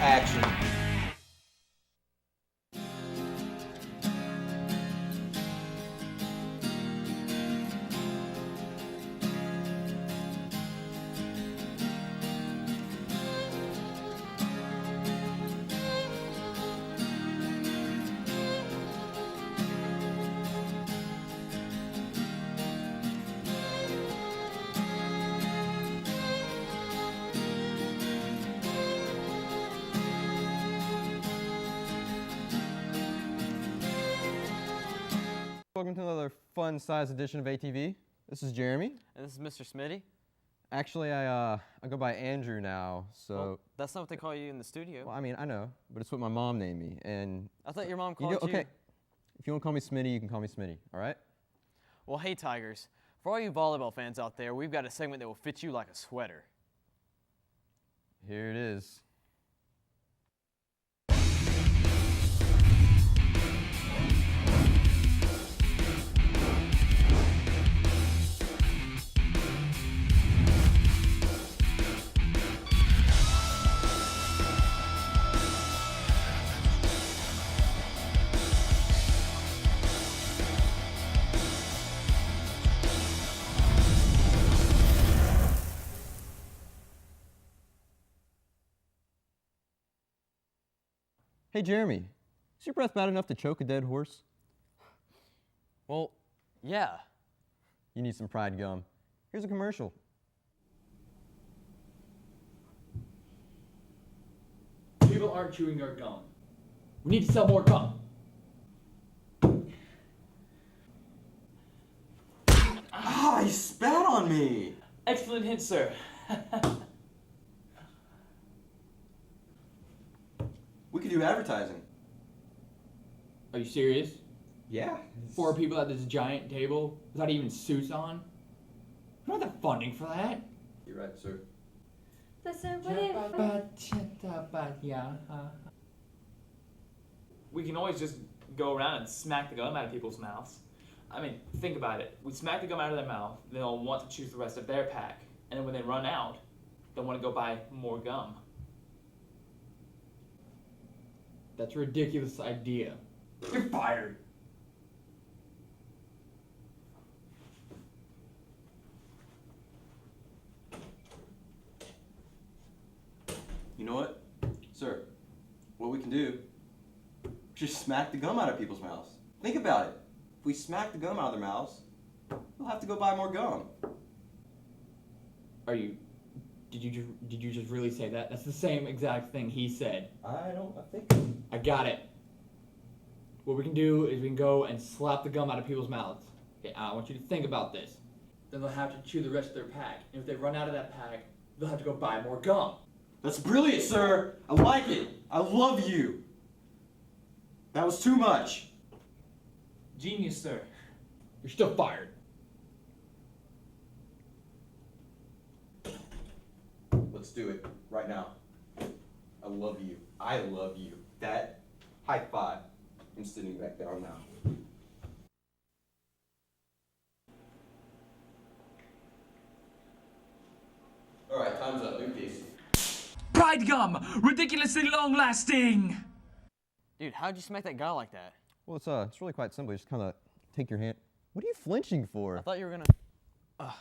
Action. Welcome to another fun-sized edition of ATV. This is Jeremy. And this is Mr. Smitty. Actually, I go by Andrew now, so... Well, that's not what they call you in the studio. Well, I mean, I know, but it's what my mom named me, and... I thought your mom called you... Okay, if you want to call me Smitty, you can call me Smitty, all right? Well, hey, Tigers. For all you volleyball fans out there, we've got a segment that will fit you like a sweater. Here it is. Hey, Jeremy, is your breath bad enough to choke a dead horse? Well, yeah. You need some Pride gum. Here's a commercial. People aren't chewing their gum. We need to sell more gum. Ah, he spat on me! Excellent hint, sir. We could do advertising. Are you serious? Yeah. 4 people at this giant table without even suits on? We don't have the funding for that. You're right, sir. Listen, what if... We can always just go around and smack the gum out of people's mouths. I mean, think about it. We smack the gum out of their mouth, then they'll want to choose the rest of their pack. And then when they run out, they'll want to go buy more gum. That's a ridiculous idea. You're fired. You know what? Sir, what we can do, just smack the gum out of people's mouths. Think about it. If we smack the gum out of their mouths, they'll have to go buy more gum. Did you just really say that? That's the same exact thing he said. I think... I got it. What we can do is we can go and slap the gum out of people's mouths. Okay, I want you to think about this. Then they'll have to chew the rest of their pack. And if they run out of that pack, they'll have to go buy more gum. That's brilliant, sir! I like it! I love you! That was too much! Genius, sir. You're still fired. Let's do it right now. I love you. I love you. That high five. I'm sitting back down now. Alright, time's up. New piece. Pride gum! Ridiculously long-lasting! Dude, how'd you smack that guy like that? Well, it's really quite simple. You just kind of take your hand... What are you flinching for? I thought you were gonna...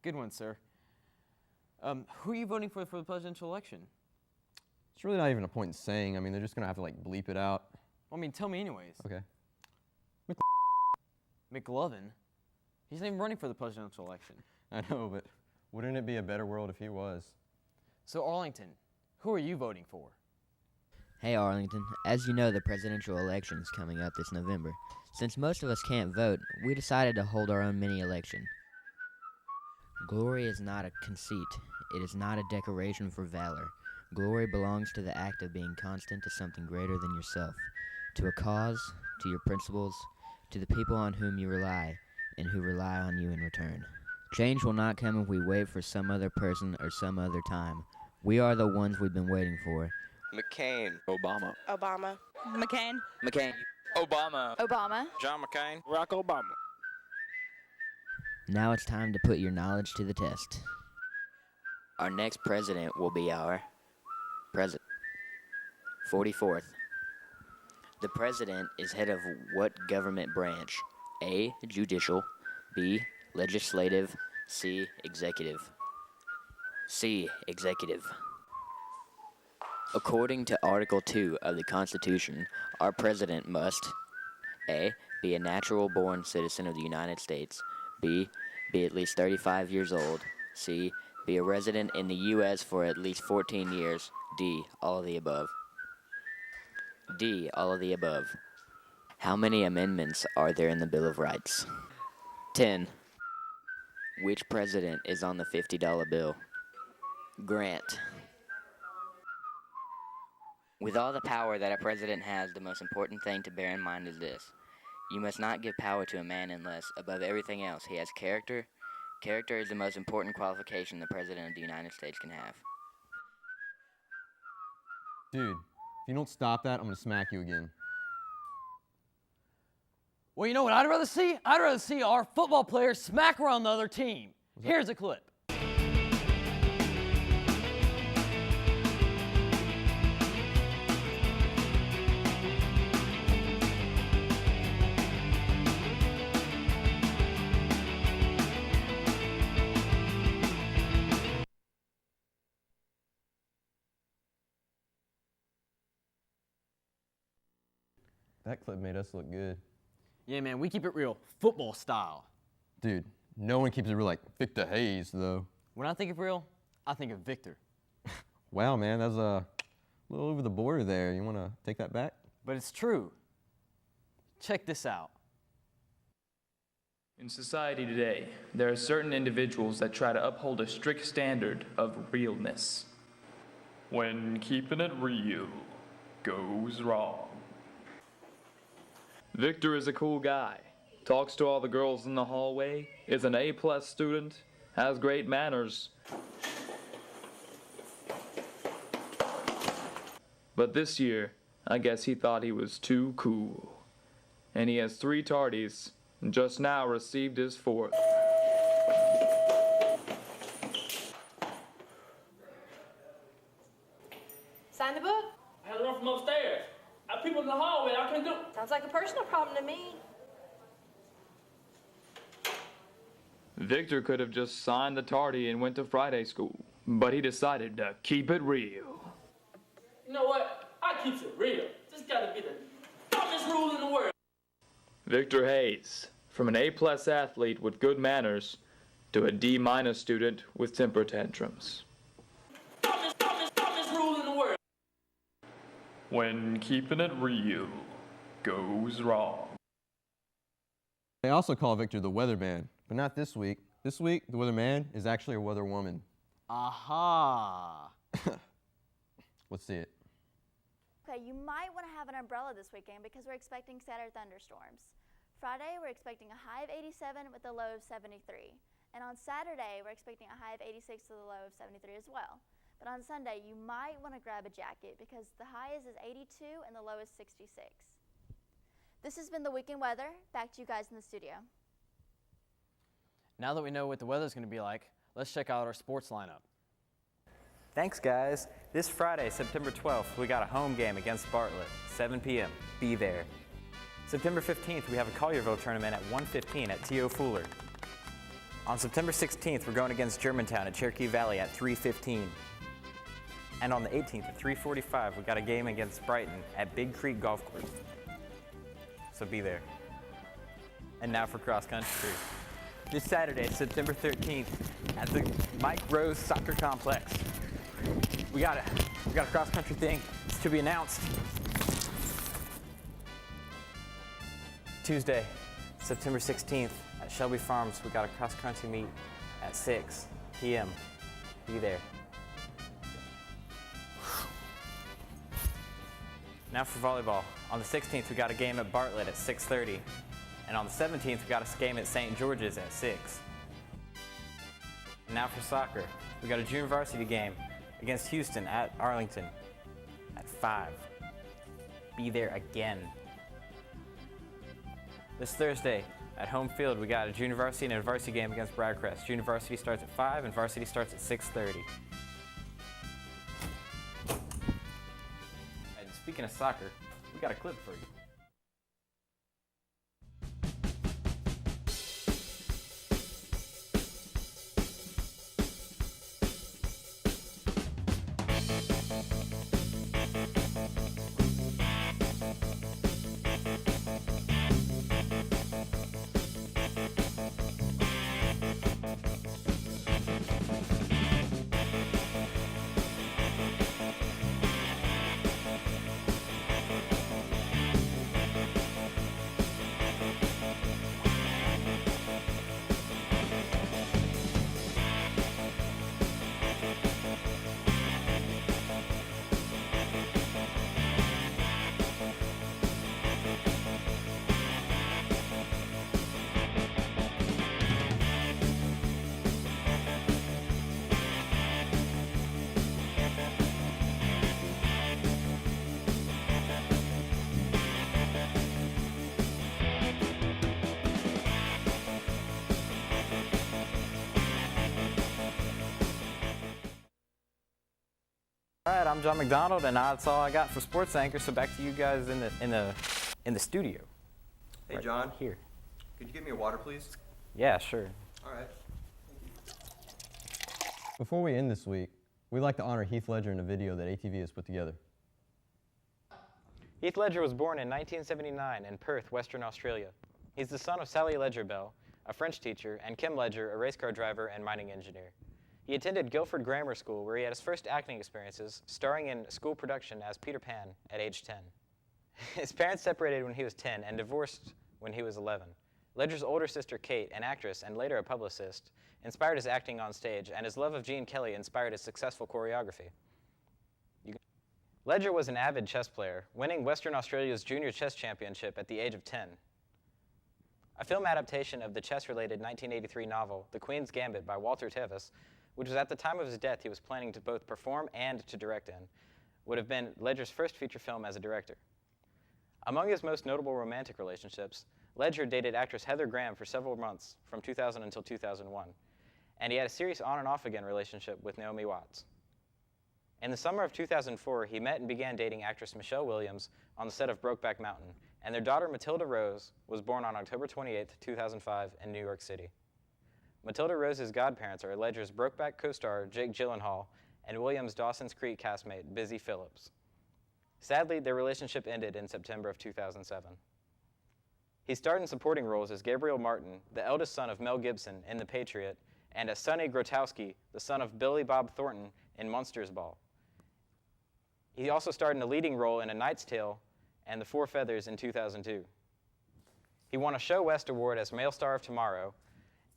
good one, sir. Who are you voting for the presidential election? It's really not even a point in saying. I mean, they're just going to have to, like, bleep it out. Well, I mean, tell me anyways. Okay. McLovin? He's not even running for the presidential election. I know, but wouldn't it be a better world if he was? So, Arlington, who are you voting for? Hey Arlington, as you know, the presidential election is coming up this November. Since most of us can't vote, we decided to hold our own mini-election. Glory is not a conceit. It is not a decoration for valor. Glory belongs to the act of being constant to something greater than yourself, to a cause, to your principles, to the people on whom you rely, and who rely on you in return. Change will not come if we wait for some other person or some other time. We are the ones we've been waiting for. McCain. Obama. Obama. McCain. McCain. Obama. Obama. John McCain. Barack Obama. Now it's time to put your knowledge to the test. Our next president will be our president. 44th. The president is head of what government branch? A. Judicial. B. Legislative. C. Executive. C. Executive. According to Article 2 of the Constitution, our president must A. Be a natural-born citizen of the United States. B. Be at least 35 years old. C. Be a resident in the U.S. for at least 14 years. D. All of the above. D. All of the above. How many amendments are there in the Bill of Rights? 10. Which president is on the $50 bill? Grant. With all the power that a president has, the most important thing to bear in mind is this. You must not give power to a man unless, above everything else, he has character. Character is the most important qualification the President of the United States can have. Dude, if you don't stop that, I'm gonna smack you again. Well, you know what I'd rather see? I'd rather see our football players smack around the other team. Here's a clip. That clip made us look good. Yeah, man, we keep it real, football style. Dude, no one keeps it real like Victor Hayes, though. When I think of real, I think of Victor. Wow, man, that's a little over the border there. You want to take that back? But it's true. Check this out. In society today, there are certain individuals that try to uphold a strict standard of realness. When keeping it real goes wrong. Victor is a cool guy. Talks to all the girls in the hallway, is an A-plus student, has great manners. But this year, I guess he thought he was too cool. And he has 3 tardies, and just now received his 4th. Sign the book? I had to run from upstairs. I people in the hallway, I couldn't do it. Sounds like a personal problem to me. Victor could have just signed the tardy and went to Friday school, but he decided to keep it real. You know what? I keeps it real. This gotta be the dumbest rule in the world. Victor Hayes, from an A-plus athlete with good manners to a D- student with temper tantrums. Dumbest rule in the world. When keeping it real goes wrong. They also call Victor the weatherman, but not this week. This week, the weatherman is actually a weather woman. Aha. Let's see it. Okay, you might want to have an umbrella this weekend because we're expecting Saturday thunderstorms. Friday, we're expecting a high of 87 with a low of 73. And on Saturday, we're expecting a high of 86 with a low of 73 as well. But on Sunday, you might want to grab a jacket because the high is 82 and the low is 66. This has been the weekend weather. Back to you guys in the studio. Now that we know what the weather's going to be like, let's check out our sports lineup. Thanks, guys. This Friday, September 12th, we got a home game against Bartlett, 7 p.m. Be there. September 15th, we have a Collierville tournament at 1:15 at T.O. Fuller. On September 16th, we're going against Germantown at Cherokee Valley at 3:15. And on the 18th at 3:45, we got a game against Brighton at Big Creek Golf Course. So be there. And now for cross country. This Saturday, September 13th, at the Mike Rose Soccer Complex. We got a cross country thing. It's to be announced. Tuesday, September 16th, at Shelby Farms, we got a cross country meet at 6 p.m. Be there. Now for volleyball. On the 16th, we got a game at Bartlett at 6:30. And on the 17th, we got a game at St. George's at 6. And now for soccer. We got a junior varsity game against Houston at Arlington at 5. Be there again. This Thursday, at home field, we got a junior varsity and a varsity game against Briarcrest. Junior varsity starts at 5 and varsity starts at 6:30. Speaking of soccer, we got a clip for you. All right, I'm John McDonald, and that's all I got for Sports Anchor. So back to you guys in the studio. Hey, Right John. here. Could you get me a water, please? Yeah, sure. All right. Before we end this week, we'd like to honor Heath Ledger in a video that ATV has put together. Heath Ledger was born in 1979 in Perth, Western Australia. He's the son of Sally Ledger Bell, a French teacher, and Kim Ledger, a race car driver and mining engineer. He attended Guildford Grammar School, where he had his first acting experiences, starring in school production as Peter Pan at age 10. His parents separated when he was 10 and divorced when he was 11. Ledger's older sister, Kate, an actress and later a publicist, inspired his acting on stage, and his love of Gene Kelly inspired his successful choreography. Ledger was an avid chess player, winning Western Australia's Junior Chess Championship at the age of 10. A film adaptation of the chess-related 1983 novel, The Queen's Gambit by Walter Tevis, which was at the time of his death he was planning to both perform and to direct in, would have been Ledger's first feature film as a director. Among his most notable romantic relationships, Ledger dated actress Heather Graham for several months, from 2000 until 2001, and he had a serious on-and-off-again relationship with Naomi Watts. In the summer of 2004, he met and began dating actress Michelle Williams on the set of Brokeback Mountain, and their daughter Matilda Rose was born on October 28, 2005 in New York City. Matilda Rose's godparents are Ledger's Brokeback co-star Jake Gyllenhaal and Williams' Dawson's Creek castmate Busy Phillips. Sadly, their relationship ended in September of 2007. He starred in supporting roles as Gabriel Martin, the eldest son of Mel Gibson in The Patriot, and as Sonny Grotowski, the son of Billy Bob Thornton in Monsters Ball. He also starred in a leading role in A Knight's Tale and The Four Feathers in 2002. He won a Show West Award as Male Star of Tomorrow,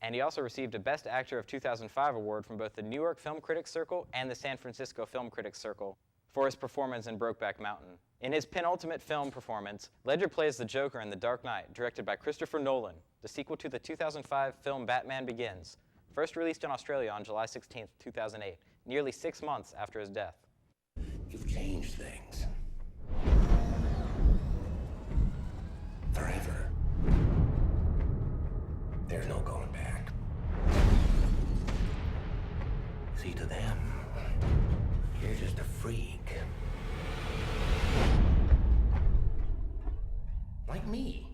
and he also received a Best Actor of 2005 award from both the New York Film Critics Circle and the San Francisco Film Critics Circle for his performance in Brokeback Mountain. In his penultimate film performance, Ledger plays the Joker in The Dark Knight, directed by Christopher Nolan, the sequel to the 2005 film Batman Begins, first released in Australia on July 16, 2008, nearly 6 months after his death. You've changed things. Forever. There's no going back. See, to them, you're just a freak. Like me.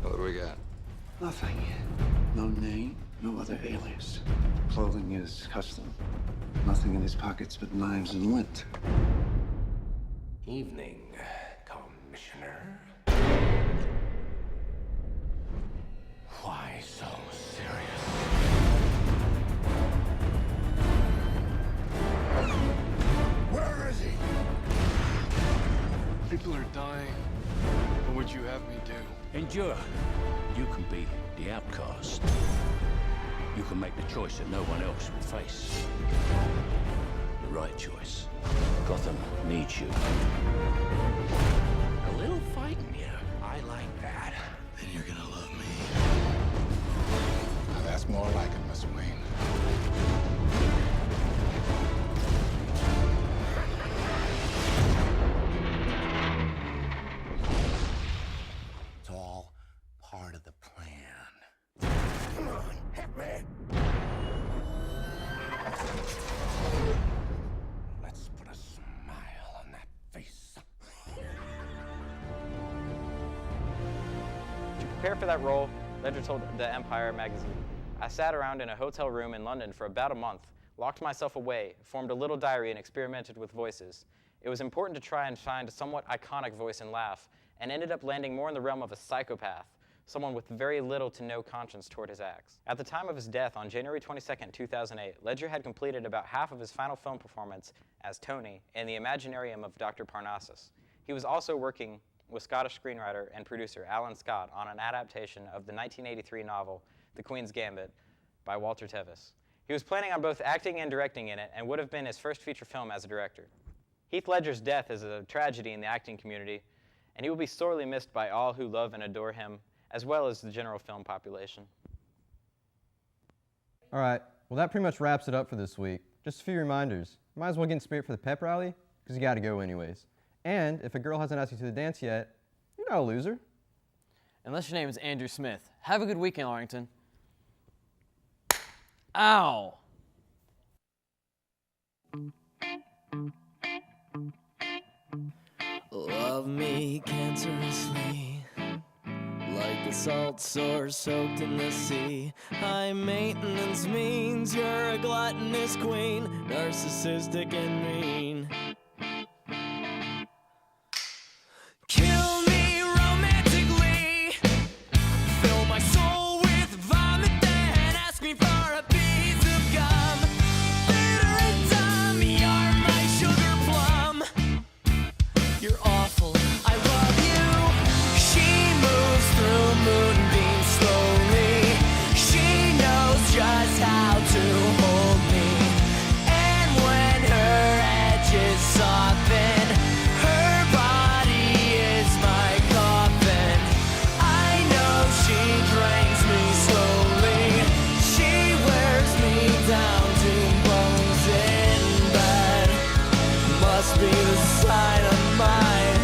What do we got? Nothing. No name, no other alias. Clothing is custom. Nothing in his pockets but knives and lint. Evening, Commissioner. Why so serious? Where is he? People are dying. What would you have me do? Endure. You can be the outcast. You can make the choice that no one else will face. The right choice. Gotham needs you. A little fighting here. I like that. Then you're gonna love me. Now that's more like it, Miss Wayne. It's all part of the plan. prepare for that role, Ledger told the Empire magazine, I sat around in a hotel room in London for about a month, locked myself away, formed a little diary, and experimented with voices. It was important to try and find a somewhat iconic voice and laugh, and ended up landing more in the realm of a psychopath, someone with very little to no conscience toward his acts. At the time of his death on January 22, 2008, Ledger had completed about half of his final film performance as Tony in the Imaginarium of Dr. Parnassus. He was also working with Scottish screenwriter and producer Alan Scott on an adaptation of the 1983 novel The Queen's Gambit by Walter Tevis. He was planning on both acting and directing in it and would have been his first feature film as a director. Heath Ledger's death is a tragedy in the acting community, and he will be sorely missed by all who love and adore him, as well as the general film population. All right, well that pretty much wraps it up for this week. Just a few reminders. Might as well get in spirit for the pep rally, because you gotta go anyways. And if a girl hasn't asked you to the dance yet, you're not a loser. Unless your name is Andrew Smith. Have a good weekend, Arlington. Ow! Love me cancerously, like the salt sore soaked in the sea. High maintenance means you're a gluttonous queen, narcissistic and mean. Kill me romantically, fill my soul with vomit, then ask me for a piece of gum. Bitter and dumb, you're my sugar plum. You're awful, I love you. She moves through moonbeams slowly. She knows just how to hold me. And when her edges soften, her body is my coffin. I know she drains me slowly. She wears me down to bones in bed. Must be the sign of my